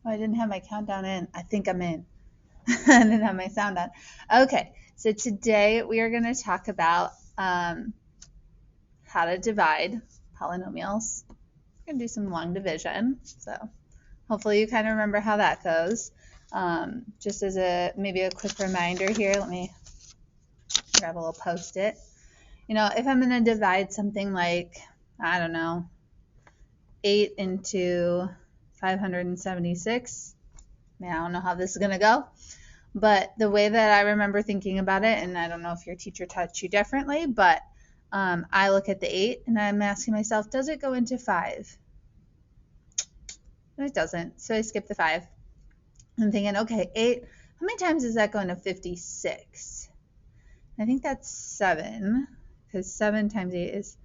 Oh, I didn't have my countdown in. I think I'm in. I didn't have my sound on. Okay, so today we are going to talk about how to divide polynomials. We're going to do some long division. So hopefully you kind of remember how that goes. Just as maybe a quick reminder here, let me grab a little Post-it. You know, if I'm going to divide something like, I don't know, 8 into 576, I don't know how this is going to go. But the way that I remember thinking about it, and I don't know if your teacher taught you differently, but I look at the 8 and I'm asking myself, does it go into 5? No, it doesn't. So I skip the 5. I'm thinking, okay, 8, how many times is that going to 56? I think that's 7, because 7 times 8 is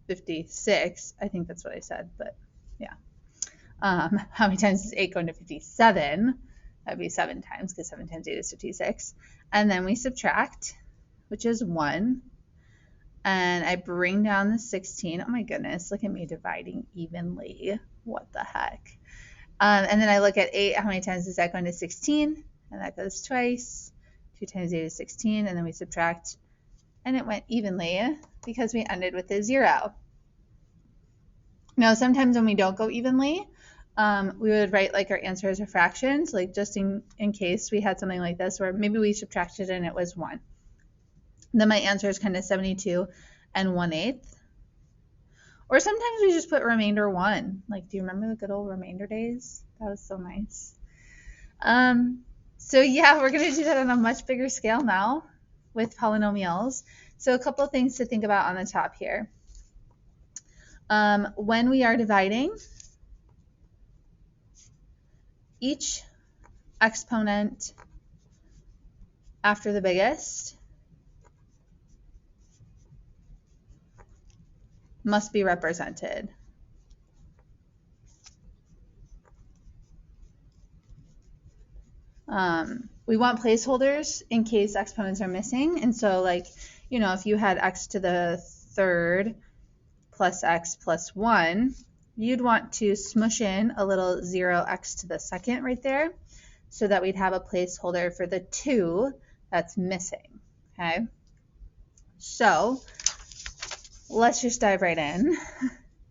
56. I think that's what I said, but yeah. How many times is 8 going to 57? That would be 7 times, because 7 times 8 is 56. And then we subtract, which is 1. And I bring down the 16. Oh my goodness, look at me dividing evenly. What the heck? And then I look at 8. How many times is that going to 16? And that goes twice. 2 times 8 is 16. And then we subtract. And it went evenly because we ended with a 0. Now, sometimes when we don't go evenly, we would write like our answer as a fraction, like just in case we had something like this where maybe we subtracted and it was 1. Then my answer is kind of 72 and 1/8. Or sometimes we just put remainder 1. Like, do you remember the good old remainder days? That was so nice. So yeah, we're going to do that on a much bigger scale now with polynomials. So a couple of things to think about on the top here. When we are dividing, each exponent after the biggest must be represented. We want placeholders in case exponents are missing. And so, like, you know, if you had x to the third plus x plus 1, you'd want to smush in a little 0x to the second right there so that we'd have a placeholder for the 2 that's missing, okay? So let's just dive right in.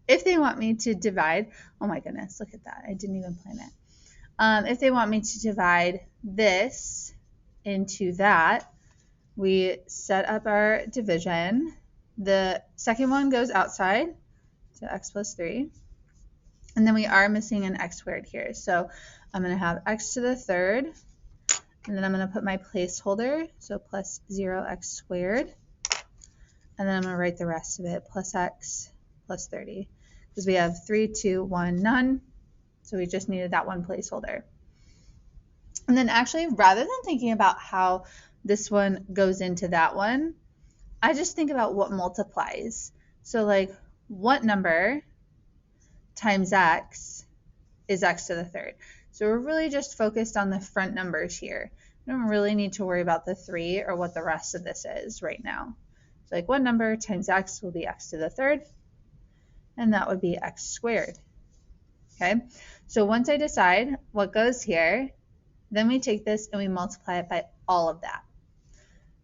If they want me to divide, oh my goodness, look at that. I didn't even plan it. If they want me to divide this into that, we set up our division. The second one goes outside, so x plus 3. And then we are missing an x squared here. So I'm going to have x to the third, and then I'm going to put my placeholder, so plus 0x squared. And then I'm going to write the rest of it, plus x plus 30. Because we have 3, 2, 1, none. So we just needed that one placeholder. And then actually, rather than thinking about how this one goes into that one, I just think about what multiplies. So like, what number times x is x to the third? So we're really just focused on the front numbers here. We don't really need to worry about the 3 or what the rest of this is right now. So like, what number times x will be x to the third? And that would be x squared. Okay, so once I decide what goes here, then we take this and we multiply it by all of that.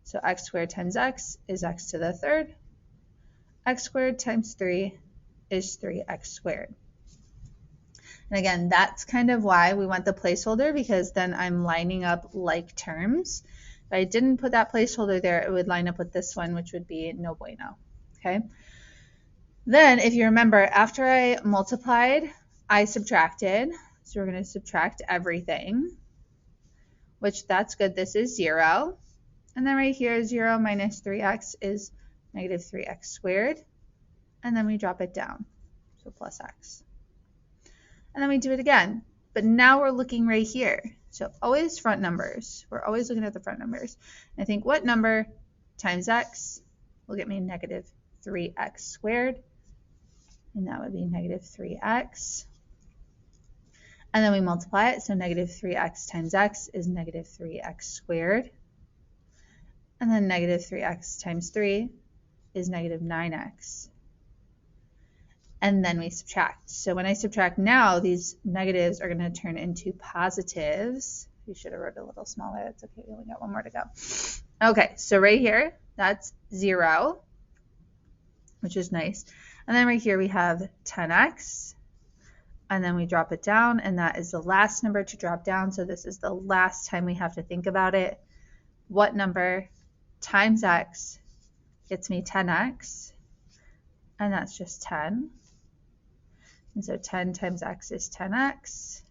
So x squared times x is x to the third. X squared times 3 is 3x squared. And again, that's kind of why we want the placeholder, because then I'm lining up like terms. If I didn't put that placeholder there, it would line up with this one, which would be no bueno. Okay. Then if you remember, after I multiplied, I subtracted. So we're going to subtract everything, which that's good. This is 0. And then right here, 0 minus 3x is negative 3x squared. And then we drop it down, so plus x. And then we do it again. But now we're looking right here. So always front numbers. We're always looking at the front numbers. And I think what number times x will get me negative 3x squared. And that would be negative 3x. And then we multiply it. So negative 3x times x is negative 3x squared. And then negative 3x times 3 is negative 9x. and then we subtract. So when I subtract now, these negatives are going to turn into positives. You should have wrote a little smaller. That's okay. We only got one more to go. Okay, so right here, that's 0, which is nice. And then right here we have 10x, and then we drop it down, and that is the last number to drop down. So this is the last time we have to think about it. What number times x gets me 10x? And that's just 10. And so 10 times x is 10x,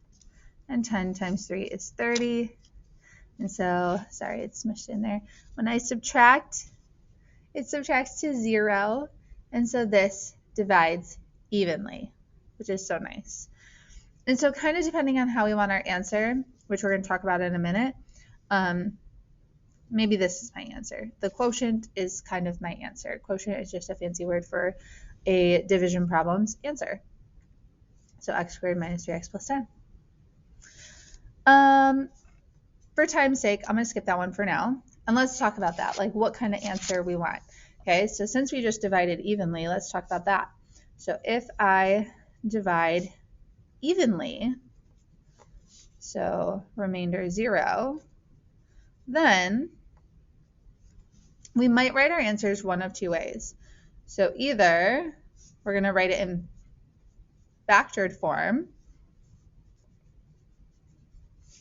and 10 times 3 is 30. And so, sorry, it's smushed in there. When I subtract, it subtracts to 0. And so this divides evenly, which is so nice. And so kind of depending on how we want our answer, which we're going to talk about in a minute, maybe this is my answer. The quotient is kind of my answer. Quotient is just a fancy word for a division problem's answer. So x squared minus 3x plus 10. For time's sake, I'm going to skip that one for now. And let's talk about that, like what kind of answer we want. Okay, so since we just divided evenly, let's talk about that. So if I divide evenly, so remainder 0, then we might write our answers one of two ways. So either we're going to write it in factored form,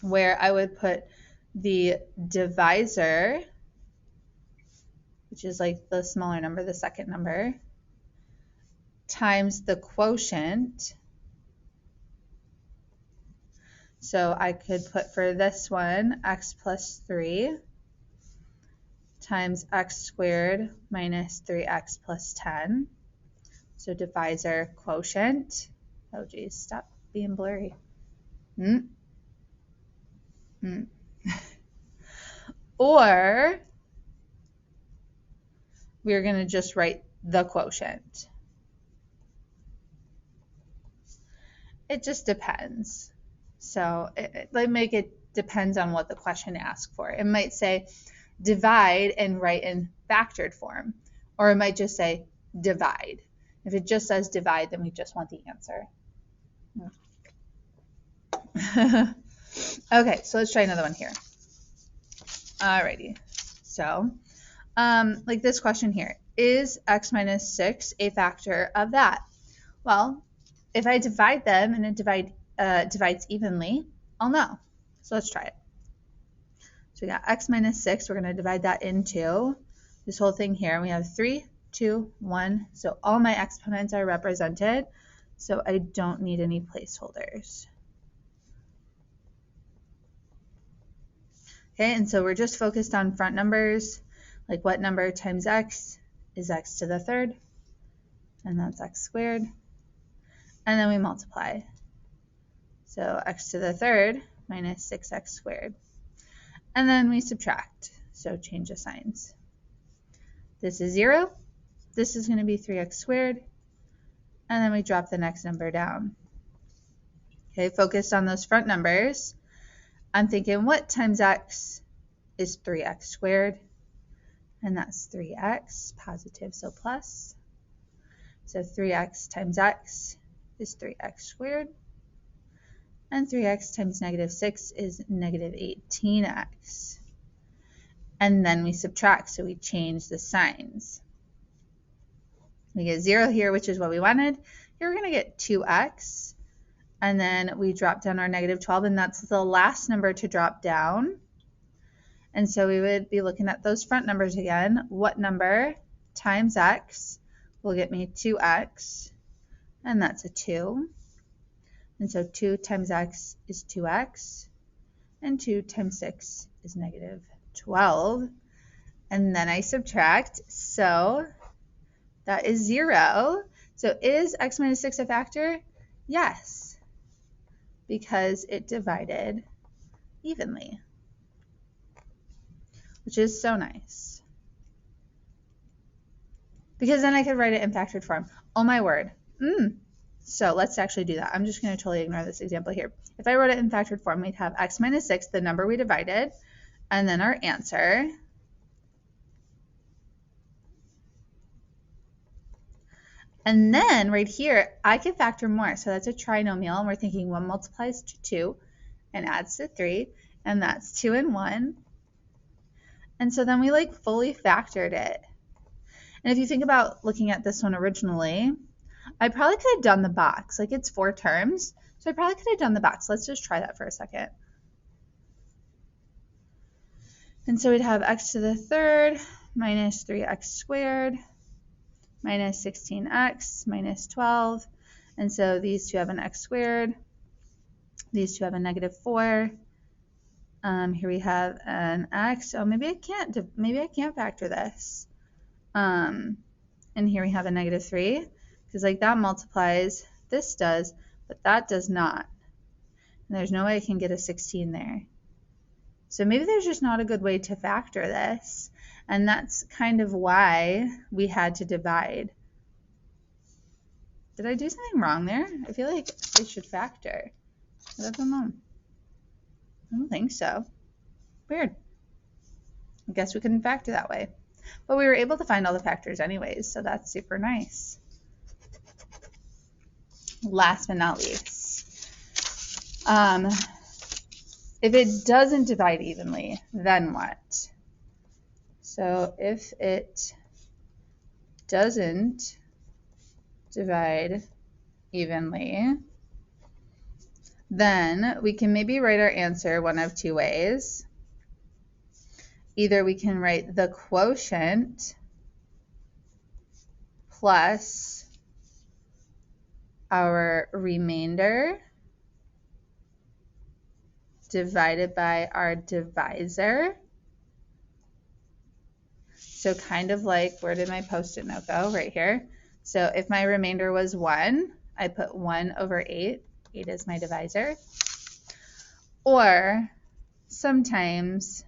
where I would put the divisor, which is like the smaller number, the second number, times the quotient. So I could put for this one x plus 3 times x squared minus 3x plus 10. So divisor quotient. Oh geez, stop being blurry. Or we're going to just write the quotient. It just depends. So it depends on what the question asks for. It might say divide and write in factored form, or it might just say divide. If it just says divide, then we just want the answer. Okay, so let's try another one here. Alrighty, so like this question here, is x minus 6 a factor of that? Well, if I divide them and it divides evenly, I'll know. So let's try it. So we got x minus 6. We're going to divide that into this whole thing here. We have 3, 2, 1. So all my exponents are represented. So I don't need any placeholders. Okay, and so we're just focused on front numbers. Like what number times x is x to the third? And that's x squared. And then we multiply. So x to the third minus 6x squared. And then we subtract. So change the signs. This is 0. This is going to be 3x squared. And then we drop the next number down. Okay, focused on those front numbers. I'm thinking what times x is 3x squared? And that's 3x, positive, so plus. So 3x times x is 3x squared. And 3x times negative 6 is negative 18x. And then we subtract, so we change the signs. We get 0 here, which is what we wanted. Here we're going to get 2x. And then we drop down our negative 12, and that's the last number to drop down. And so we would be looking at those front numbers again. What number times x will get me 2x, and that's a 2. And so 2 times x is 2x, and 2 times 6 is negative 12. And then I subtract, so that is 0. So is x minus 6 a factor? Yes, because it divided evenly, which is so nice. Because then I could write it in factored form. Oh my word. So let's actually do that. I'm just going to totally ignore this example here. If I wrote it in factored form, we'd have x minus 6, the number we divided, and then our answer. And then right here, I can factor more. So that's a trinomial, and we're thinking 1 multiplies to 2 and adds to 3, and that's 2 and 1. And so then we like fully factored it. And if you think about looking at this one originally, I probably could have done the box. Like it's 4 terms, so I probably could have done the box. Let's just try that for a second. And so we'd have x to the third minus 3x squared minus 16x minus 12. And so these two have an x squared. These two have a negative 4. Here we have an x. Oh, maybe I can't factor this. And here we have a negative 3, because like that multiplies, this does, but that does not. And there's no way I can get a 16 there. So maybe there's just not a good way to factor this. And that's kind of why we had to divide. Did I do something wrong there? I feel like I should factor. I don't know. I don't think so. Weird. I guess we couldn't factor that way. But we were able to find all the factors anyways, so that's super nice. Last but not least, if it doesn't divide evenly, then what? So if it doesn't divide evenly, then we can maybe write our answer one of 2 ways. Either we can write the quotient plus our remainder divided by our divisor. So kind of like, where did my Post-it note go? Right here. So if my remainder was 1, I put 1 over 8. 8 is my divisor. Or sometimes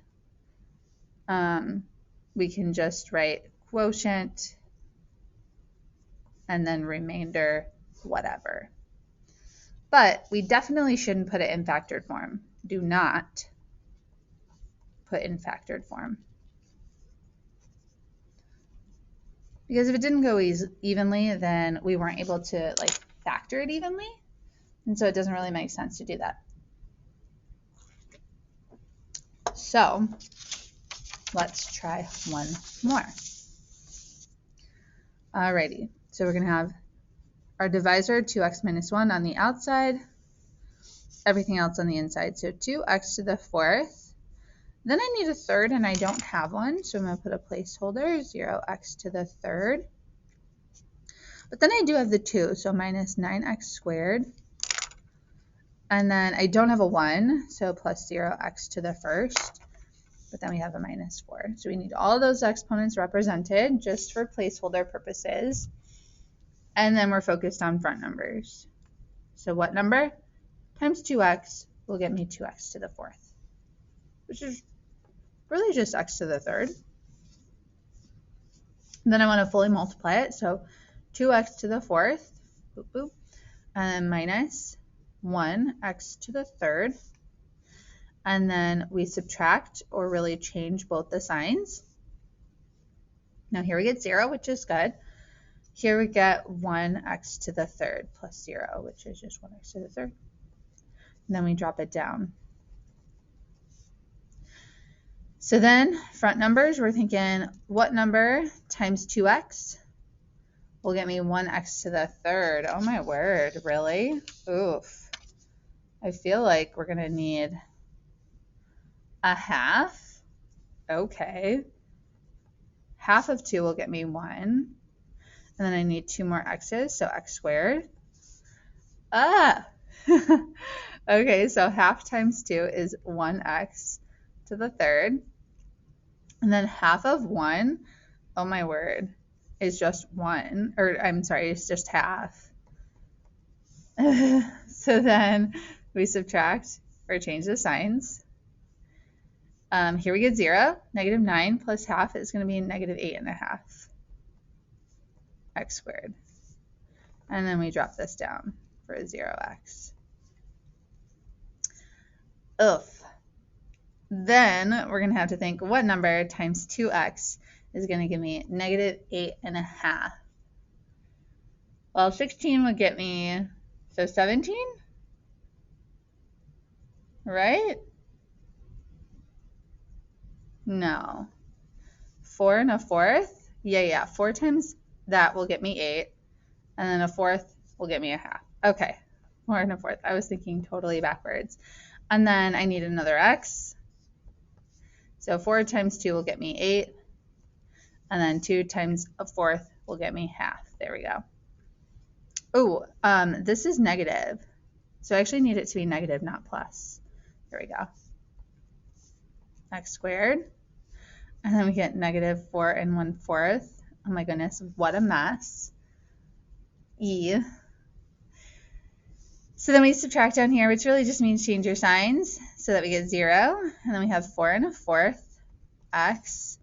we can just write quotient and then remainder whatever. But we definitely shouldn't put it in factored form. Do not put in factored form. Because if it didn't go evenly, then we weren't able to like factor it evenly. And so it doesn't really make sense to do that. So let's try one more. Alrighty, so we're going to have our divisor 2x minus 1 on the outside, everything else on the inside. So 2x to the 4th. Then I need a third and I don't have one, so I'm going to put a placeholder, 0x to the 3rd. But then I do have the 2, so minus 9x squared. And then I don't have a 1, so plus 0x to the 1st. But then we have a minus 4. So we need all those exponents represented just for placeholder purposes. And then we're focused on front numbers. So what number times 2x will get me 2x to the 4th, which is really just x to the 3rd. And then I want to fully multiply it. So 2x to the 4th, boop, boop, and then minus 1x to the 3rd. And then we subtract, or really change both the signs. Now here we get 0, which is good. Here we get 1x to the 3rd plus 0, which is just 1x to the 3rd. And then we drop it down. So then front numbers, we're thinking what number times 2x will get me 1x to the 3rd? Oh my word, really? Oof. I feel like we're going to need a half. Okay. Half of 2 will get me 1. And then I need 2 more x's, so x squared. Ah! Okay, so half times 2 is 1x to the 3rd. And then half of 1, oh my word, is just 1. Or I'm sorry, it's just half. So then we subtract or change the signs. Here we get 0. Negative 9 plus half is going to be negative 8.5 x squared. And then we drop this down for 0x. Oof. Then we're going to have to think what number times 2x is going to give me negative 8.5. Well, 16 would get me, so 17, right? No. 4 and a fourth? Yeah. 4 times that will get me 8. And then a fourth will get me a half. Okay. 4 and a fourth. I was thinking totally backwards. And then I need another x. So 4 times 2 will get me 8. And then 2 times a fourth will get me half. There we go. Oh, this is negative. So I actually need it to be negative, not plus. There we go. X squared. And then we get negative 4 and 1/4. Oh my goodness, what a mess. E. So then we subtract down here, which really just means change your signs so that we get 0. And then we have 4 and a fourth x.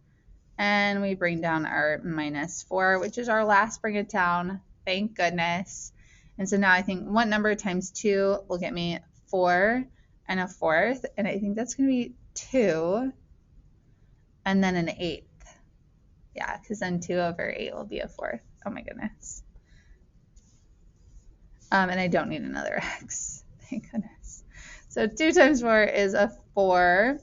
And we bring down our minus 4, which is our last bring it down. Thank goodness. And so now I think what number times 2 will get me 4 and a fourth. And I think that's going to be 2 and then an eighth. Yeah, because then 2 over 8 will be a fourth. Oh my goodness. And I don't need another x. Thank goodness. So 2 times 4 is a 4.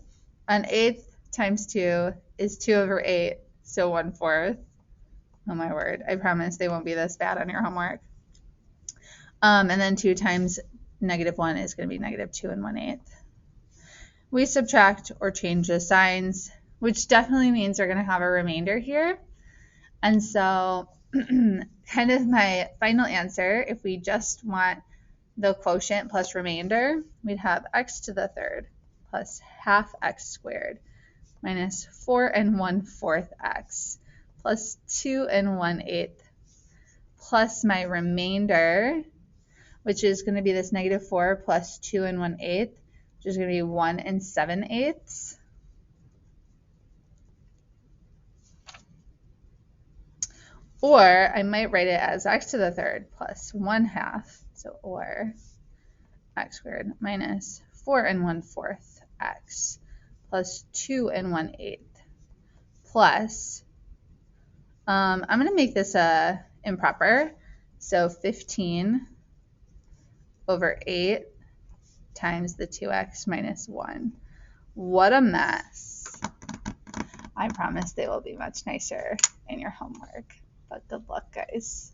An eighth times 2 is 2 over 8, so 1/4. Oh my word. I promise they won't be this bad on your homework. And then 2 times negative 1 is going to be negative 2 and 1/8. We subtract or change the signs, which definitely means we're going to have a remainder here. And so kind of my final answer, if we just want the quotient plus remainder, we'd have x to the third plus half x squared minus 4 and 1/4 x plus 2 and 1/8 plus my remainder, which is going to be this negative 4 plus 2 and 1/8, which is going to be 1 and 7/8. Or I might write it as x to the third plus 1/2, so or x squared minus 4 and 1/4 x plus 2 and 1/8 plus, I'm going to make this improper, so 15 over 8 times the 2x minus 1. What a mess. I promise they will be much nicer in your homework, but good luck, guys.